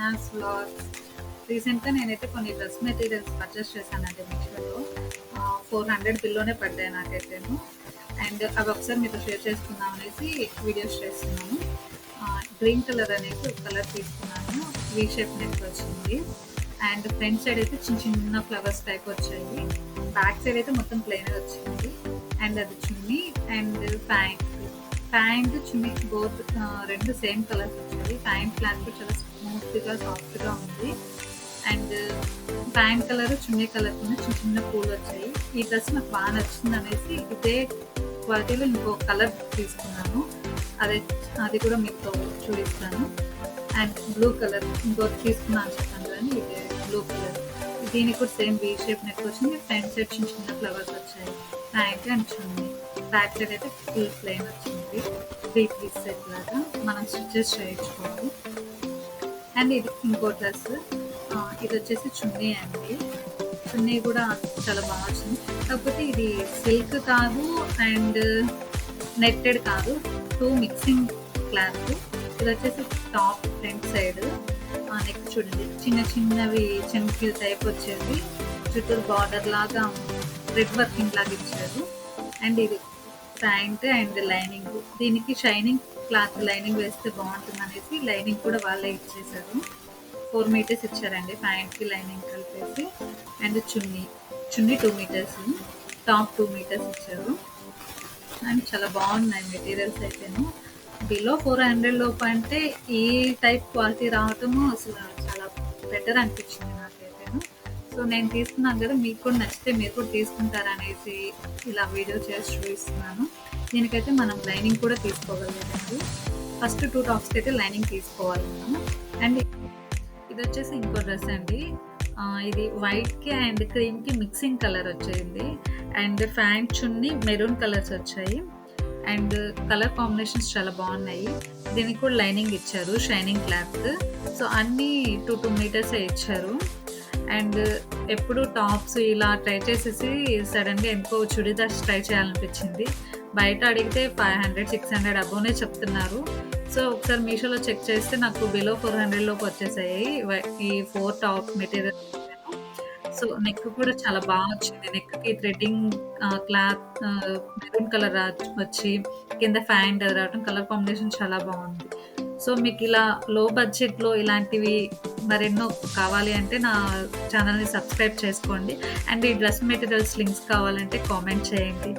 రియాన్స్ vlogs. రీసెంట్గా నేనైతే కొన్ని డ్రెస్ మెటీరియల్స్ పర్చేస్ చేశానండి మీషోలో. 400 బిల్లోనే పడ్డాయి నాకైతేను. అండ్ అవి ఒకసారి మీతో షేర్ చేసుకుందాం అనేసి వీడియోస్ చేస్తున్నాను. గ్రీన్ కలర్ అనేది ఒక కలర్ తీసుకున్నాను. వీ షేప్ నెక్ వచ్చింది. అండ్ ఫ్రంట్ సైడ్ అయితే చిన్న చిన్న ఫ్లవర్స్ టైప్ వచ్చాయి. బ్యాక్ సైడ్ అయితే మొత్తం ప్లెయిన్ వచ్చింది. అండ్ అది చున్నీ అండ్ ప్యాంట్ చున్నీ బోత్ రెండు సేమ్ కలర్స్ వచ్చాయి. ప్యాంట్ క్లాత్ కూడా చాలా స్మూత్గా సాఫ్ట్గా ఉంది. And pant colour chunni colour కింద చిన్న చిన్న పూలు వచ్చాయి. ఈ డ్రెస్ నాకు బాగా నచ్చింది అనేసి ఇదే క్వాలిటీలో ఇంకో కలర్ తీసుకున్నాను. అది కూడా మీకు చూపిస్తాను. అండ్ బ్లూ కలర్ ఇంకోటి తీసుకున్నాను చెప్పాను కానీ ఇదే బ్లూ కలర్. దీనికి కూడా సేమ్ వీ షేప్ నెక్ వచ్చింది. ఫ్రంట్ సైడ్ చిన్న చిన్న ఫ్లవర్స్ వచ్చాయి. Pant and chunni. Back side అయితే ఫుల్ ప్లెయిన్ వచ్చింది. 3 పీస్ సెట్ లాగా మనం స్టిచెస్ చేయించుకోవాలి. అండ్ ఇది ఇంకో డ్రెస్. ఇది వచ్చేసి చున్నీ అండి. చున్నీ కూడా చాలా బాగా వచ్చింది. కాకపోతే ఇది సిల్క్ కాదు అండ్ నెట్టెడ్ కాదు, 2 మిక్సింగ్ క్లాత్. ఇది వచ్చేసి టాప్ ఫ్రంట్ సైడ్ నెక్ చూడండి చిన్న చిన్నవి చెంకిల్ టైప్ వచ్చేది. చుట్టూ బార్డర్ లాగా రెడ్ వర్కింగ్ లాగా ఇచ్చారు. అండ్ ఇది ప్యాంట్ అండ్ లైనింగ్. దీనికి షైనింగ్ క్లాత్ లైనింగ్ వేస్తే బాగుంటుంది అనేసి లైనింగ్ కూడా వాళ్ళే ఇచ్చేసారు. 4 మీటర్స్ ఇచ్చారండి ప్యాంట్కి లైనింగ్ కలిపేసి. అండ్ చున్నీ 2 మీటర్స్, టాప్ 2 మీటర్స్ ఇచ్చారు. అండ్ చాలా బాగున్నాయి మెటీరియల్స్ అయితేను. బిలో 400 లోపు అంటే ఈ టైప్ క్వాలిటీ రావటము అసలు చాలా బెటర్ అనిపించింది నాకైతేను. సో నేను తీసుకున్నాను కదా, మీకు కూడా నచ్చితే మీరు కూడా తీసుకుంటారనేసి ఇలా వీడియో చేసి చూపిస్తున్నాను. దీనికైతే మనం లైనింగ్ కూడా తీసుకోగలదండి. ఫస్ట్ 2 టాప్స్కి అయితే లైనింగ్ తీసుకోవాలి మనం. అండ్ ఇది వచ్చేసి ఇంకో డ్రెస్ అండి. ఇది వైట్కి అండ్ క్రీమ్కి మిక్సింగ్ కలర్ వచ్చింది. And pant chunni maroon colours వచ్చాయి. అండ్ కలర్ కాంబినేషన్స్ చాలా బాగున్నాయి. దీనికి కూడా లైనింగ్ ఇచ్చారు, షైనింగ్ క్లాత్. సో అన్నీ 2 మీటర్సే ఇచ్చారు. అండ్ ఎప్పుడు టాప్స్ ఇలా ట్రై చేసేసి సడన్గా ఎందుకో చుడీదార్స్ ట్రై చేయాలనిపించింది. బయట అడిగితే 500-600 అబోనే చెప్తున్నారు. సో ఒకసారి మీషోలో చెక్ చేస్తే నాకు బిలో 400 లోపు వచ్చేసాయి ఈ 4 టాప్ మెటీరియల్. సో నెక్ కూడా చాలా బాగా వచ్చింది. నెక్కి థ్రెడ్డింగ్ క్లాత్ మెరూన్ కలర్ వచ్చి కింద ఫ్యాంట్ రావడం, కలర్ కాంబినేషన్ చాలా బాగుంది. సో మీకు ఇలా లో బడ్జెట్లో ఇలాంటివి మరెన్నో కావాలి అంటే నా ఛానల్ని సబ్స్క్రైబ్ చేసుకోండి. అండ్ ఈ డ్రెస్ మెటీరియల్స్ లింక్స్ కావాలంటే కామెంట్ చేయండి.